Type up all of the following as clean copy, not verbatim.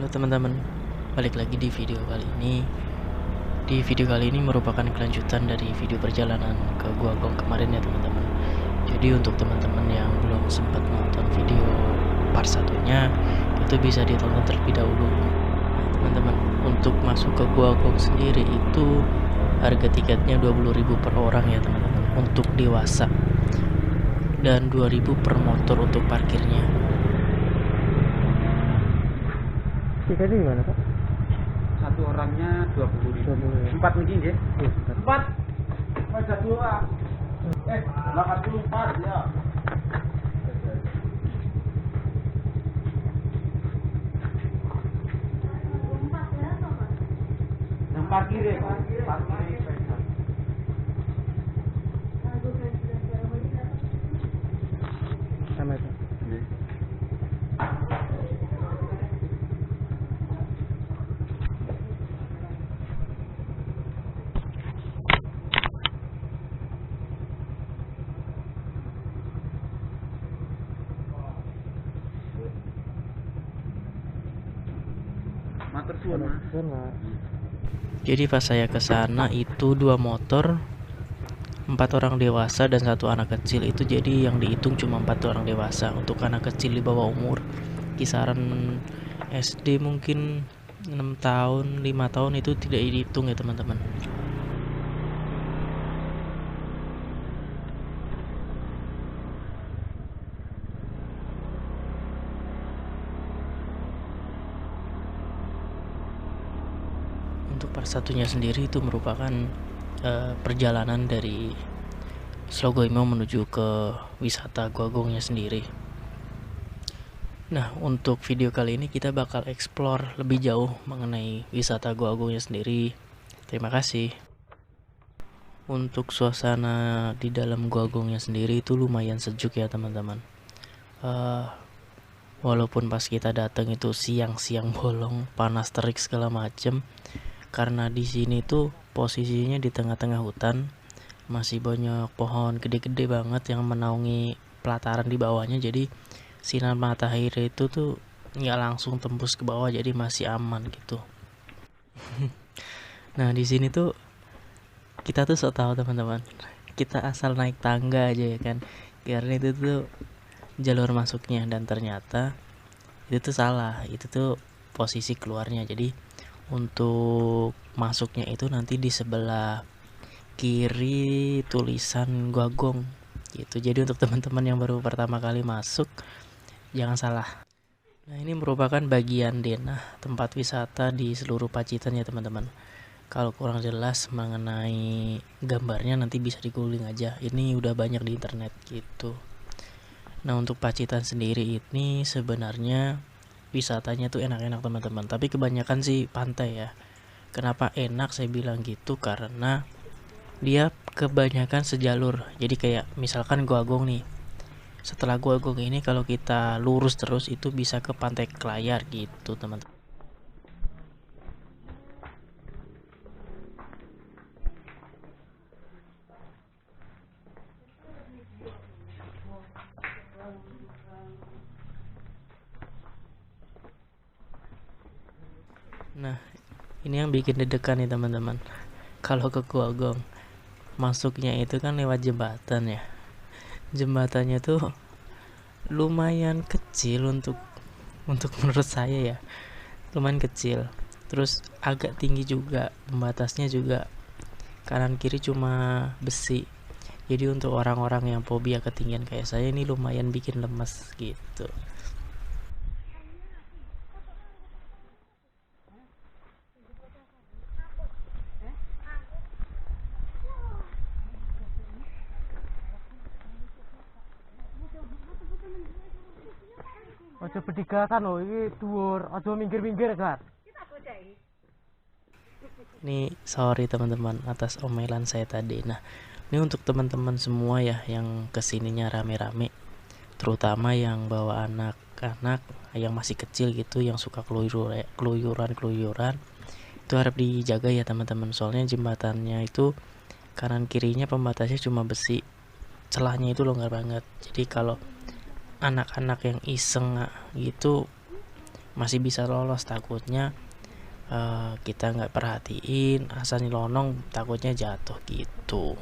Halo teman-teman, balik lagi di video kali ini. Di video kali ini merupakan kelanjutan dari video perjalanan ke Gua Gong kemarin ya teman-teman. Jadi untuk teman-teman yang belum sempat nonton video part satunya, itu bisa ditonton terlebih dahulu. Nah teman-teman, untuk masuk ke Gua Gong sendiri itu harga tiketnya 20.000 per orang ya teman-teman, untuk dewasa, dan 2.000 per motor untuk parkirnya. Tiketnya gimana Pak? Satu orangnya 20.000. 4 mungkin ya? 4. Baca dua. Belakang dulu 4 ya. Yang parkir ya, parkir. Sama itu. Matur suwun, Mas. Jadi pas saya ke sana itu 2 motor, 4 orang dewasa dan 1 anak kecil. Itu jadi yang dihitung cuma 4 orang dewasa. Untuk anak kecil di bawah umur kisaran SD mungkin 6 tahun, 5 tahun itu tidak dihitung ya teman-teman. Untuk part satunya sendiri itu merupakan perjalanan dari Slogoimo menuju ke wisata Gua Gongnya sendiri. Nah, untuk video kali ini kita bakal explore lebih jauh mengenai wisata Gua Gongnya sendiri. Terima kasih. Untuk suasana di dalam Gua Gongnya sendiri itu lumayan sejuk ya teman-teman. Walaupun pas kita datang itu siang-siang bolong, panas terik segala macem, karena di sini tuh posisinya di tengah-tengah hutan, masih banyak pohon gede-gede banget yang menaungi pelataran di bawahnya, jadi sinar matahari itu tuh nggak langsung tembus ke bawah, jadi masih aman gitu. Nah di sini tuh kita tuh so tahu teman-teman, kita asal naik tangga aja ya kan, karena itu tuh jalur masuknya, dan ternyata itu tuh salah, itu tuh posisi keluarnya. Jadi untuk masuknya itu nanti di sebelah kiri tulisan Gua Gong gitu. Jadi untuk teman-teman yang baru pertama kali masuk jangan salah. Nah ini merupakan bagian denah tempat wisata di seluruh Pacitan ya teman-teman. Kalau kurang jelas mengenai gambarnya nanti bisa di-googling aja, ini udah banyak di internet gitu. Nah untuk Pacitan sendiri ini sebenarnya wisatanya tuh enak-enak teman-teman, tapi kebanyakan sih pantai ya. Kenapa enak saya bilang gitu, karena dia kebanyakan sejalur. Jadi kayak misalkan Gua Gong nih, setelah Gua Gong ini kalau kita lurus terus itu bisa ke Pantai Kelayar gitu teman-teman. Nah ini yang bikin deg-degan nih teman-teman. Kalau ke Gua Gong masuknya itu kan lewat jembatan ya. Jembatannya tuh lumayan kecil untuk menurut saya ya, lumayan kecil. Terus agak tinggi juga, pembatasnya juga kanan kiri cuma besi. Jadi untuk orang-orang yang fobia ketinggian kayak saya ini lumayan bikin lemes gitu. Ojo bertiga kan loh, ini dhuwur, ojo minggir-minggir kan. Ini sorry teman-teman atas omelan saya tadi. Nah ini untuk teman-teman semua ya yang kesininya rame-rame, terutama yang bawa anak-anak yang masih kecil gitu, yang suka keluyuran, itu harap dijaga ya teman-teman. Soalnya jembatannya itu kanan kirinya pembatasnya cuma besi, celahnya itu longgar banget. Jadi kalau anak-anak yang iseng gitu masih bisa lolos. Takutnya kita nggak perhatiin, asal nyelonong takutnya jatuh gitu.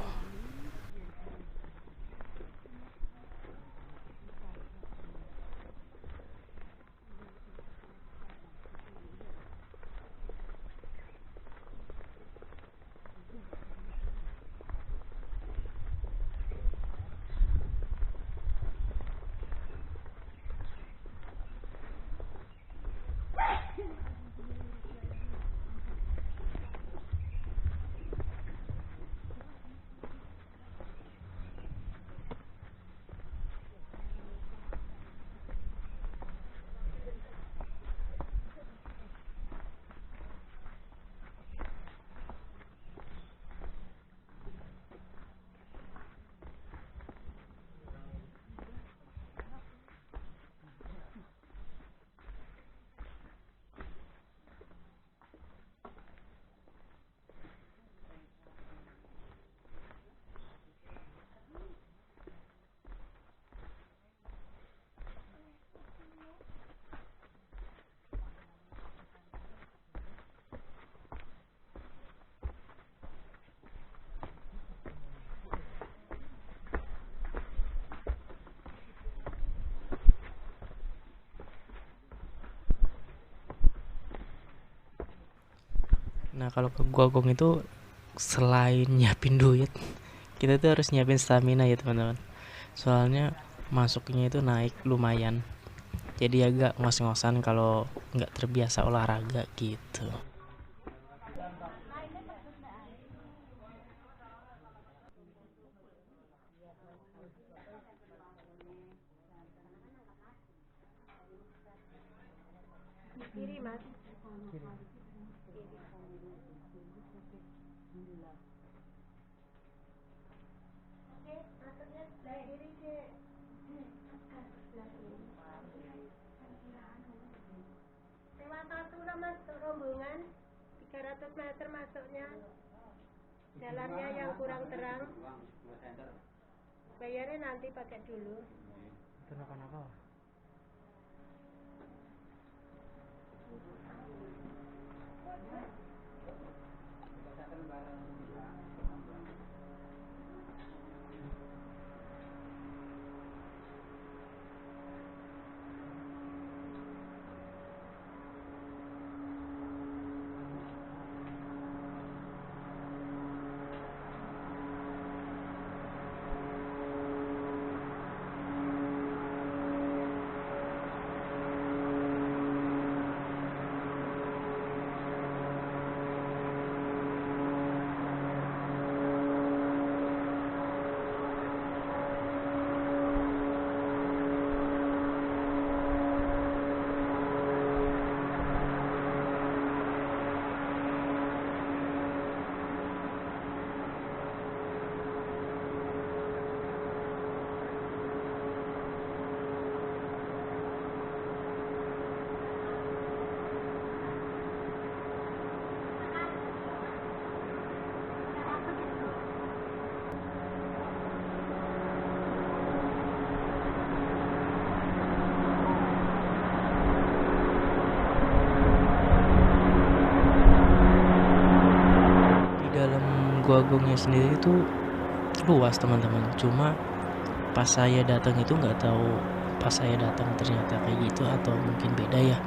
Nah kalau ke Guagong itu selain nyiapin duit, kita tuh harus nyiapin stamina ya teman-teman. Soalnya masuknya itu naik lumayan, jadi agak ngos-ngosan kalau nggak terbiasa olahraga gitu. Kiri mas. Oke, masuknya sebelah kiri deh. Sewa satu lah mas, untuk rombongan 300 meter masuknya. Jalannya yang kurang terang. Bayarnya nanti pakai dulu. Itu apa? Guagongnya sendiri itu luas teman-teman, cuma pas saya datang itu nggak tahu pas saya datang ternyata kayak gitu atau mungkin beda ya.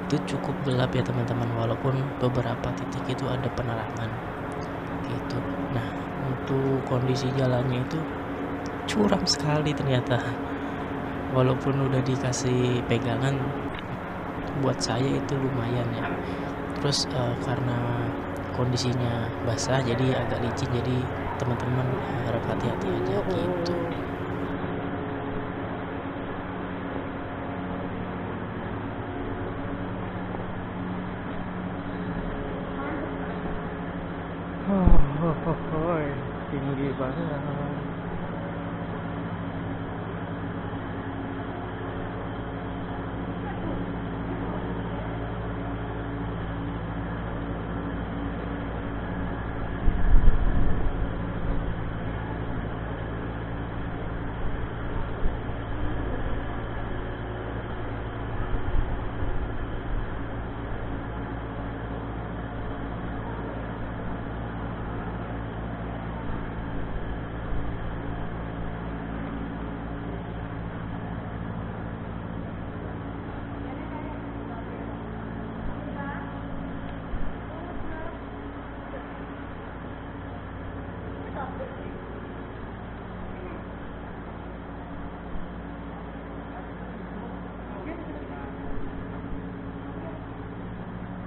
Itu cukup gelap ya teman-teman, walaupun beberapa titik itu ada penerangan gitu. Nah untuk kondisi jalannya itu curam sekali ternyata, walaupun udah dikasih pegangan buat saya itu lumayan ya. Terus karena kondisinya basah jadi agak licin, jadi teman-teman harap hati-hati aja gitu. Tinggi banget.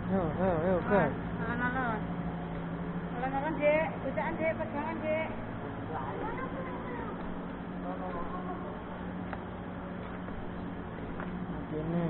Ayo, gas. Alon-alon. Alon-alon, Dek. Bacaan, Dek. Pegangan, Dek. Ini.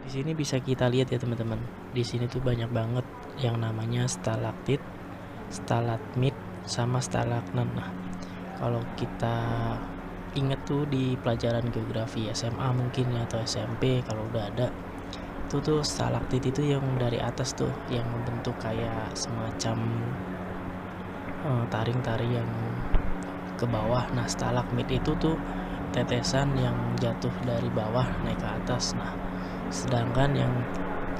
Di sini bisa kita lihat ya teman-teman. Di sini tuh banyak banget yang namanya stalaktit, stalagmit, sama stalagnan. Nah, kalau kita inget tuh di pelajaran geografi SMA mungkin ya, atau SMP kalau udah ada, itu tuh stalaktit itu yang dari atas tuh, yang bentuk kayak semacam taring-taring yang ke bawah. Nah, stalagmit itu tuh tetesan yang jatuh dari bawah naik ke atas. Nah, sedangkan yang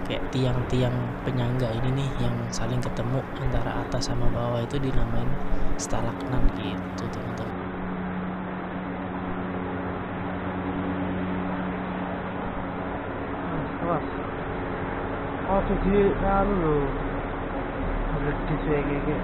kayak tiang-tiang penyangga ini nih yang saling ketemu antara atas sama bawah itu dinamain stalagnan gitu teman-teman. Awas. Oh, jadi karo lho. Meledis iki.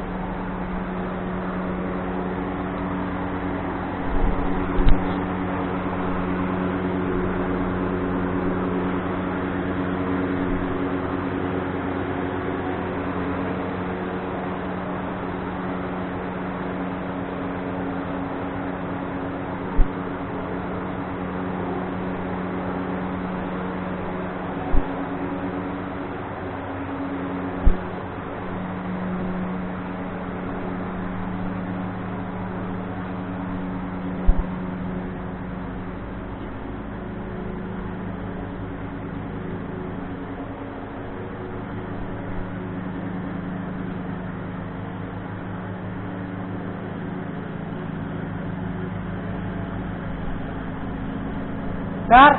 Dar.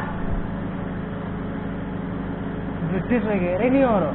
Meledis lagi. Ini ora.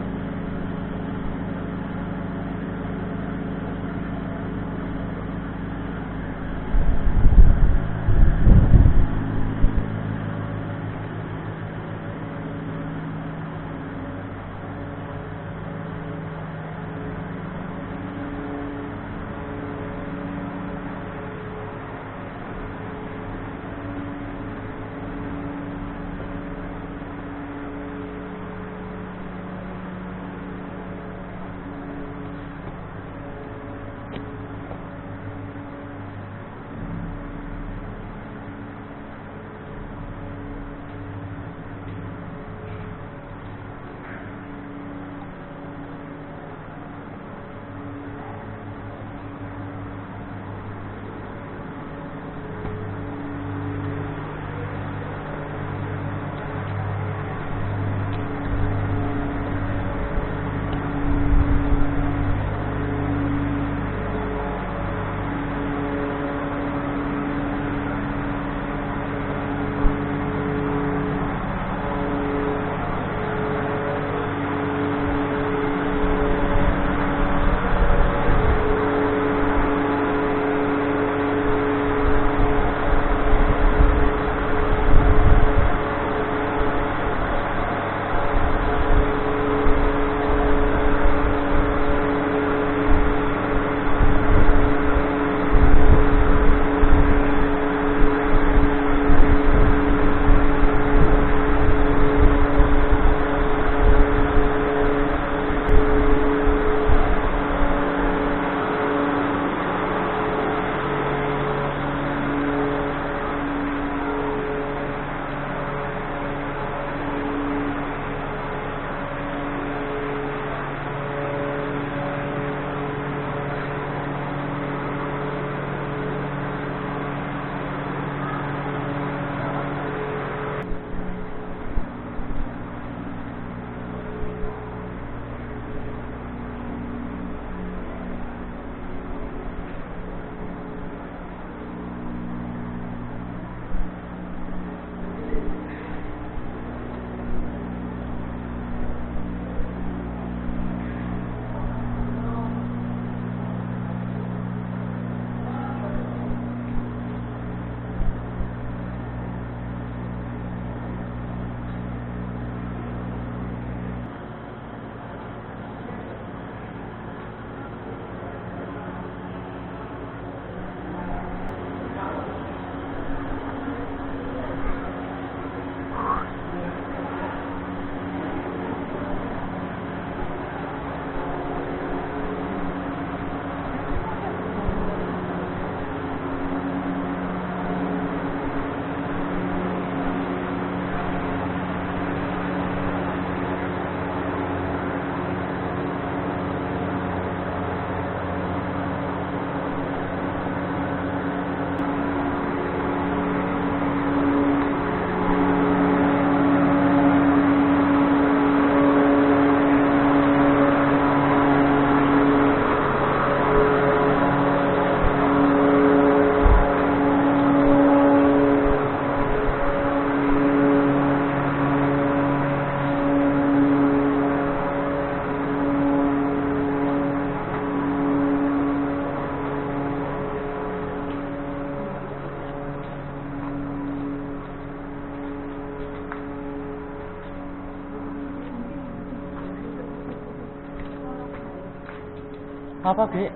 Apa, Bi?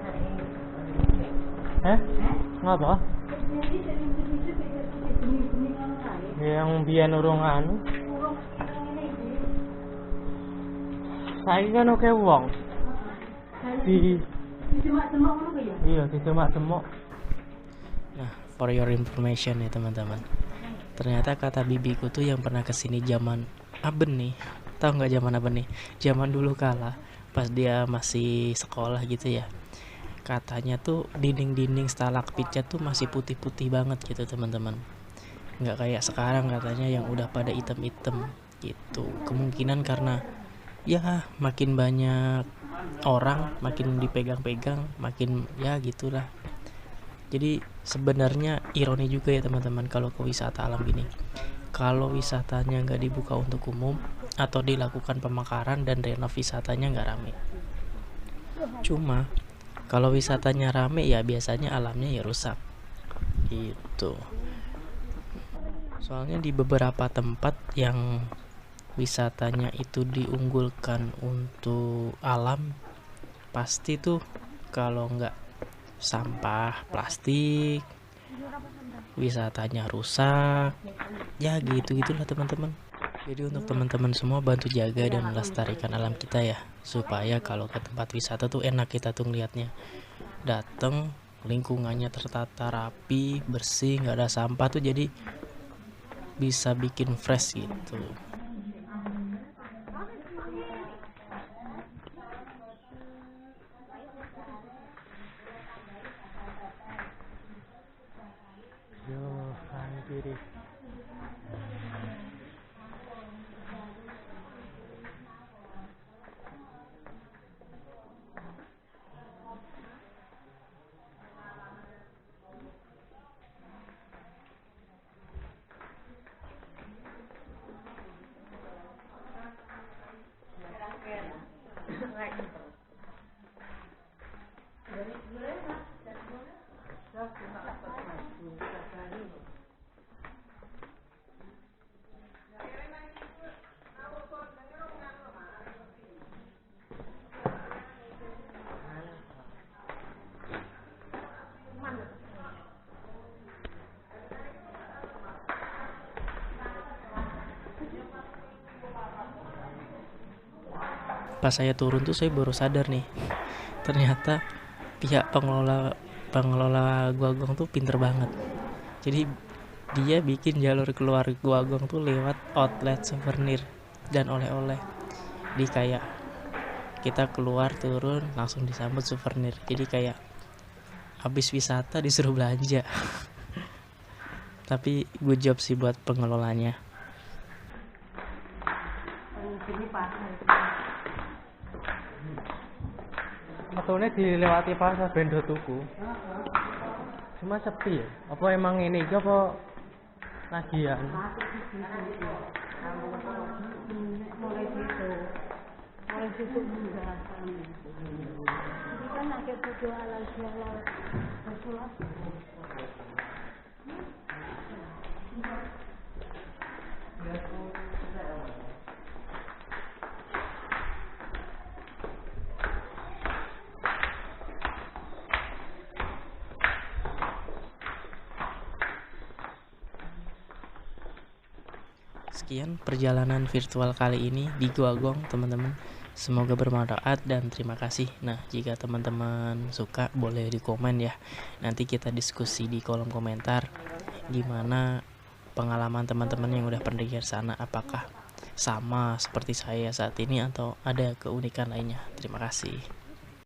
Ngapa? Yang biyen urung anu. Saiki kan oke wong. Iya, didemak-demak. Nah, for your information ya teman-teman, ternyata kata bibiku tuh yang pernah kesini zaman Aben nih. Tahu nggak zaman Aben nih? Zaman dulu kala pas dia masih sekolah gitu ya. Katanya tuh dinding-dinding stalagmitnya tuh masih putih-putih banget gitu teman-teman. Nggak kayak sekarang katanya yang udah pada item-item gitu. Kemungkinan karena ya makin banyak orang, makin dipegang-pegang, makin ya gitulah. Jadi sebenarnya ironi juga ya teman-teman kalau ke wisata alam gini. Kalau wisatanya nggak dibuka untuk umum atau dilakukan pemekaran dan renov wisatanya nggak rame. Cuma kalau wisatanya rame ya biasanya alamnya ya rusak gitu. Soalnya di beberapa tempat yang wisatanya itu diunggulkan untuk alam, pasti tuh kalau nggak sampah plastik, wisatanya rusak, ya gitu-gitulah teman-teman. Jadi untuk teman-teman semua bantu jaga dan melestarikan alam kita ya, supaya kalau ke tempat wisata tuh enak kita tuh ngeliatnya. Dateng lingkungannya tertata rapi, bersih, nggak ada sampah tuh, jadi bisa bikin fresh gitu. Yo, kanan kiri. Pas saya turun tuh saya baru sadar nih, ternyata pihak pengelola Guagong tuh pinter banget. Jadi dia bikin jalur keluar Guagong tuh lewat outlet souvenir dan oleh-oleh. Di kayak kita keluar turun langsung disambut souvenir. Jadi kayak habis wisata disuruh belanja. Tapi good job sih buat pengelolanya. Metune dilewati pasar bendo tuku. Cuma sepi ya? Apa emang ini iki apa tagihan? Mulai situ juga jadi kan agak butuh alat-alat bersulap. Sekian perjalanan virtual kali ini di Guagong teman-teman. Semoga bermanfaat dan terima kasih. Nah, jika teman-teman suka boleh di komen ya. Nanti kita diskusi di kolom komentar gimana pengalaman teman-teman yang udah pernah ke sana, apakah sama seperti saya saat ini atau ada keunikan lainnya. Terima kasih.